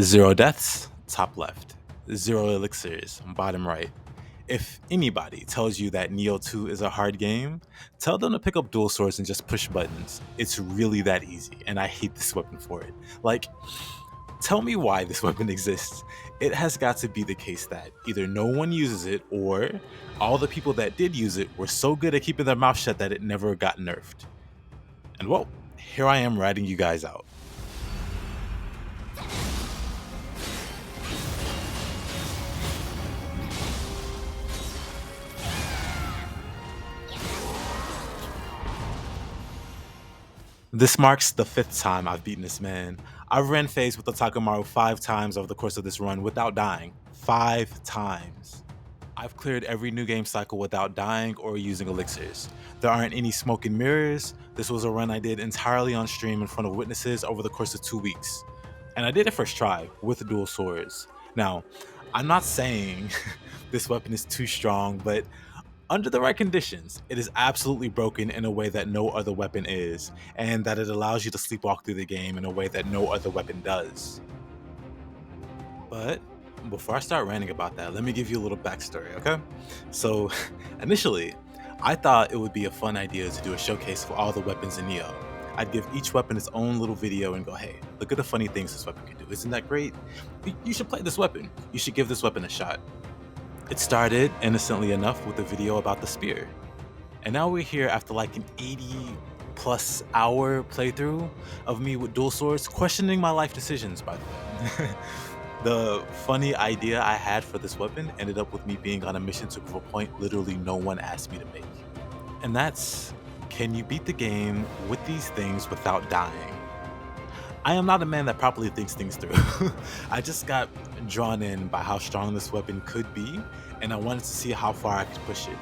0 deaths, top left. 0 elixirs, bottom right. If anybody tells you that Nioh 2 is a hard game, tell them to pick up dual swords and just push buttons. It's really that easy, and I hate this weapon for it. Like, tell me why this weapon exists. It has got to be the case that either no one uses it, or all the people that did use it were so good at keeping their mouth shut that it never got nerfed. And well, here I am ratting you guys out. This marks the 5th time I've beaten this man. I've ran phase with the Takamaru 5 times over the course of this run without dying. 5 times. I've cleared every new game cycle without dying or using elixirs. There aren't any smoke and mirrors. This was a run I did entirely on stream in front of witnesses over the course of 2 weeks. And I did it first try with dual swords. Now, I'm not saying this weapon is too strong, but under the right conditions, it is absolutely broken in a way that no other weapon is, and that it allows you to sleepwalk through the game in a way that no other weapon does. But before I start ranting about that, let me give you a little backstory, okay? So, initially, I thought it would be a fun idea to do a showcase for all the weapons in Nioh. I'd give each weapon its own little video and go, hey, look at the funny things this weapon can do. Isn't that great? You should play this weapon. You should give this weapon a shot. It started, innocently enough, with a video about the spear. And now we're here after like an 80+ hour playthrough of me with dual swords, questioning my life decisions, by the way. The funny idea I had for this weapon ended up with me being on a mission to prove a point literally no one asked me to make. And that's, can you beat the game with these things without dying? I am not a man that properly thinks things through. I just got drawn in by how strong this weapon could be, and I wanted to see how far I could push it.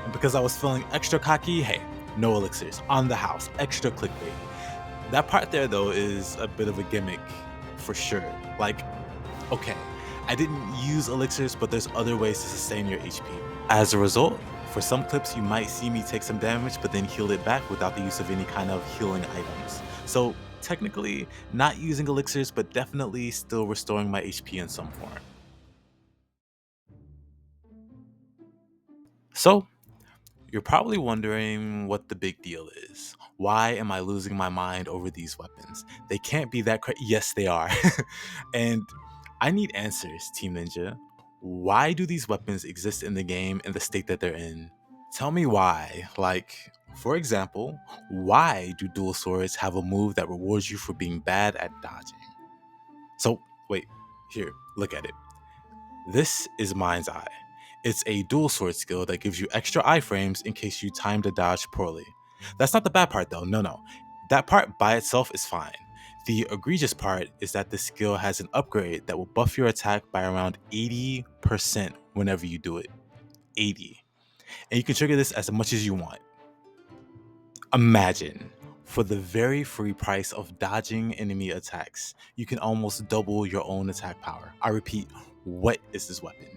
And because I was feeling extra cocky, hey, no elixirs, on the house, extra clickbait. That part there, though, is a bit of a gimmick, for sure. Like, okay, I didn't use elixirs, but there's other ways to sustain your HP. As a result, for some clips, you might see me take some damage, but then heal it back without the use of any kind of healing items. So, technically not using elixirs, but definitely still restoring my HP in some form. So, you're probably wondering what the big deal is. Why am I losing my mind over these weapons? They can't be that yes, they are. And I need answers, Team Ninja. Why do these weapons exist in the game in the state that they're in? Tell me why. Like, for example, why do dual swords have a move that rewards you for being bad at dodging? So, wait, here, look at it. This is Mind's Eye. It's a dual sword skill that gives you extra iframes in case you time the dodge poorly. That's not the bad part though, no. That part by itself is fine. The egregious part is that this skill has an upgrade that will buff your attack by around 80% whenever you do it. 80. And you can trigger this as much as you want. Imagine, for the very free price of dodging enemy attacks, you can almost double your own attack power. I repeat, what is this weapon?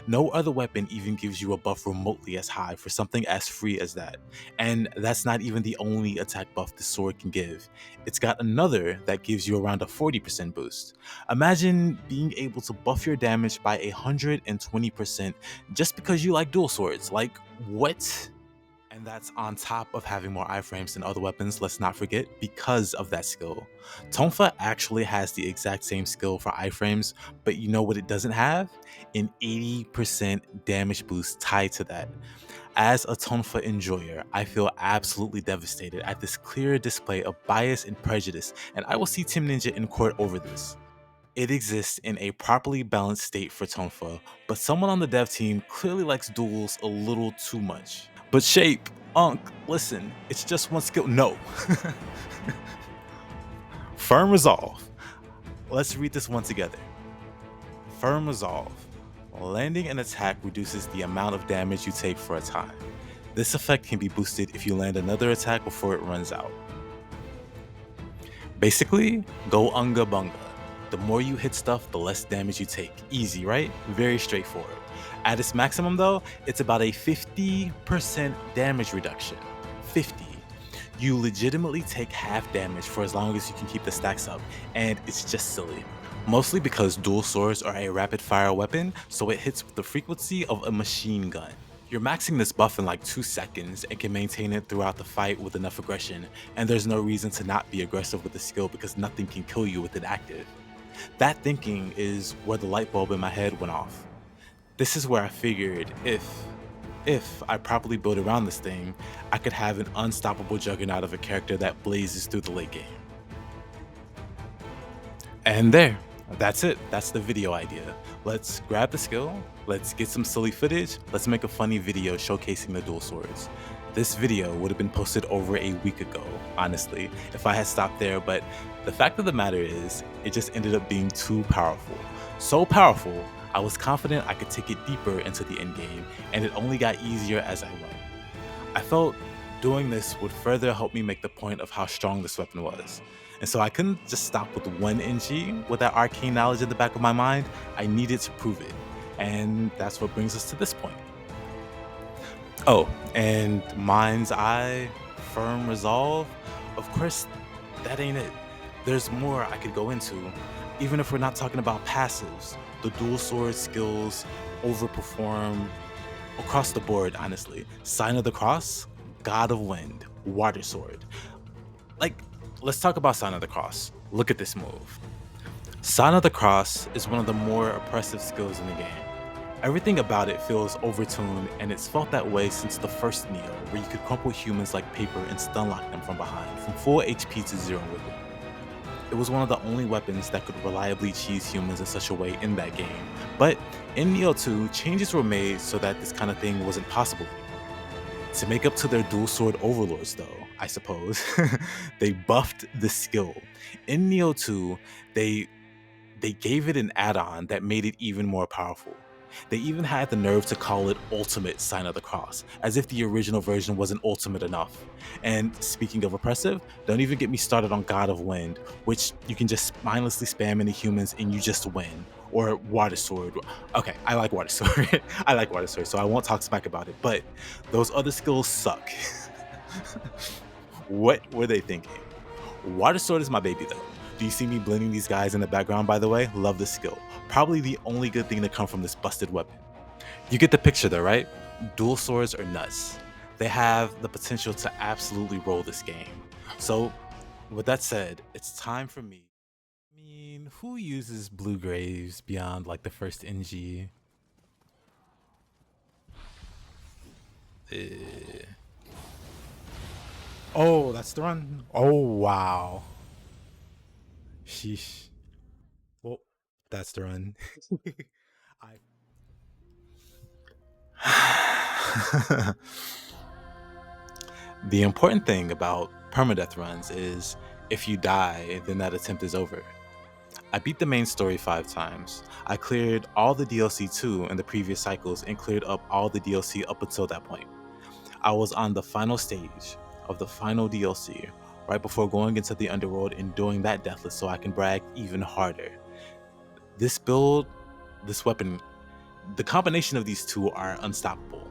No other weapon even gives you a buff remotely as high for something as free as that. And that's not even the only attack buff the sword can give. It's got another that gives you around a 40% boost. Imagine being able to buff your damage by 120% just because you like dual swords. Like, what? And that's on top of having more iframes than other weapons, let's not forget, because of that skill. Tonfa actually has the exact same skill for iframes, but you know what it doesn't have? An 80% damage boost tied to that. As a Tonfa enjoyer, I feel absolutely devastated at this clear display of bias and prejudice, and I will see Team Ninja in court over this. It exists in a properly balanced state for Tonfa, but someone on the dev team clearly likes duels a little too much. But Shape, listen, it's just one skill. No. Firm resolve. Let's read this one together. Firm resolve. Landing an attack reduces the amount of damage you take for a time. This effect can be boosted if you land another attack before it runs out. Basically, go unga bunga. The more you hit stuff, the less damage you take. Easy, right? Very straightforward. At its maximum though, it's about a 50% damage reduction. 50. You legitimately take half damage for as long as you can keep the stacks up, and it's just silly. Mostly because dual swords are a rapid fire weapon, so it hits with the frequency of a machine gun. You're maxing this buff in like 2 seconds and can maintain it throughout the fight with enough aggression, and there's no reason to not be aggressive with the skill because nothing can kill you with it active. That thinking is where the light bulb in my head went off. This is where I figured if I properly build around this thing, I could have an unstoppable juggernaut of a character that blazes through the late game. And there, that's it. That's the video idea. Let's grab the skill, let's get some silly footage, let's make a funny video showcasing the dual swords. This video would have been posted over a week ago, honestly, if I had stopped there, but the fact of the matter is, it just ended up being too powerful. So powerful, I was confident I could take it deeper into the end game, and it only got easier as I went. I felt doing this would further help me make the point of how strong this weapon was. And so I couldn't just stop with one NG with that arcane knowledge in the back of my mind. I needed to prove it. And that's what brings us to this point. Oh, and mind's eye, firm resolve. Of course, that ain't it. There's more I could go into. Even if we're not talking about passives, the dual sword skills overperform across the board, honestly. Sign of the Cross, God of Wind, Water Sword. Like, let's talk about Sign of the Cross. Look at this move. Sign of the Cross is one of the more oppressive skills in the game. Everything about it feels overtuned, and it's felt that way since the first Nioh, where you could crumple humans like paper and stun lock them from behind, from full HP to 0 with it. It was one of the only weapons that could reliably cheese humans in such a way in that game. But in Nioh 2, changes were made so that this kind of thing wasn't possible anymore. To make up to their dual sword overlords though, I suppose, they buffed the skill. In Nioh 2, they gave it an add-on that made it even more powerful. They even had the nerve to call it Ultimate Sign of the Cross, as if the original version wasn't ultimate enough. And speaking of oppressive, don't even get me started on God of Wind, which you can just mindlessly spam into humans and you just win. Or Water Sword. Okay, I like Water Sword. I like Water Sword, so I won't talk smack about it, but those other skills suck. What were they thinking? Water Sword is my baby though. Do you see me blending these guys in the background, by the way? Love the skill. Probably the only good thing to come from this busted weapon. You get the picture though, right? Dual swords are nuts. They have the potential to absolutely roll this game. So, with that said, it's time for me. I mean, who uses blue graves beyond like the first NG? Eh. Oh, that's the run. Oh, wow. Sheesh. Well, that's the run. I... The important thing about permadeath runs is if you die, then that attempt is over. I beat the main story 5 times. I cleared all the DLC too in the previous cycles and cleared up all the DLC up until that point. I was on the final stage of the final DLC right before going into the underworld and doing that deathless so I can brag even harder. This build, this weapon, the combination of these two are unstoppable.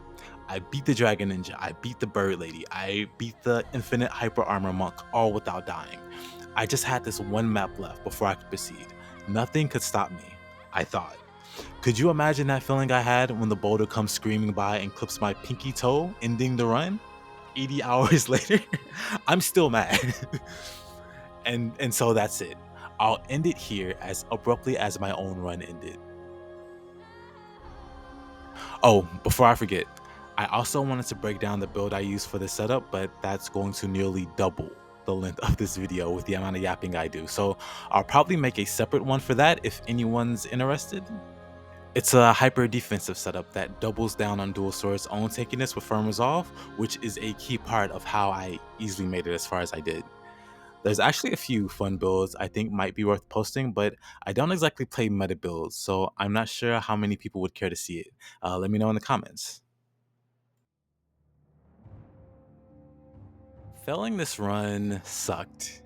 I beat the Dragon Ninja, I beat the Bird Lady, I beat the Infinite Hyper Armor Monk, all without dying. I just had this one map left before I could proceed. Nothing could stop me, I thought. Could you imagine that feeling I had when the boulder comes screaming by and clips my pinky toe, ending the run? 80 hours later, I'm still mad. and so that's it. I'll end it here as abruptly as my own run ended. Oh, before I forget, I also wanted to break down the build I used for this setup, but that's going to nearly double the length of this video with the amount of yapping I do. So I'll probably make a separate one for that if anyone's interested. It's a hyper defensive setup that doubles down on dual swords' own tankiness with firm resolve, which is a key part of how I easily made it as far as I did. There's actually a few fun builds I think might be worth posting, but I don't exactly play meta builds, so I'm not sure how many people would care to see it. Let me know in the comments. Failing this run sucked.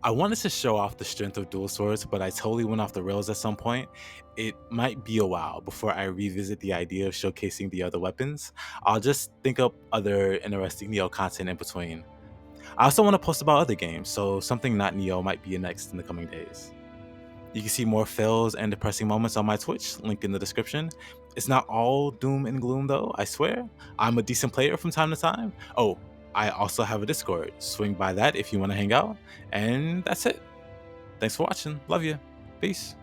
I wanted to show off the strength of dual swords, but I totally went off the rails at some point. It might be a while before I revisit the idea of showcasing the other weapons. I'll just think up other interesting Nioh content in between. I also want to post about other games, so something not Nioh might be next in the coming days. You can see more fails and depressing moments on my Twitch, link in the description. It's not all doom and gloom though, I swear. I'm a decent player from time to time. Oh, I also have a Discord. Swing by that if you want to hang out. And that's it. Thanks for watching. Love you. Peace.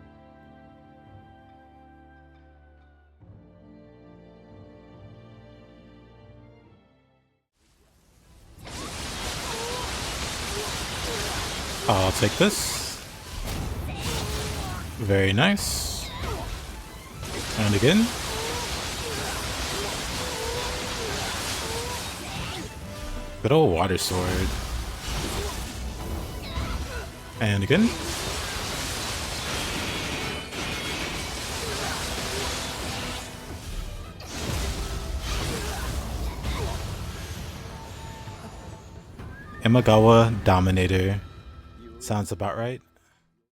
I'll take this. Very nice. And again. Good old water sword. And again. Imagawa Dominator. Sounds about right.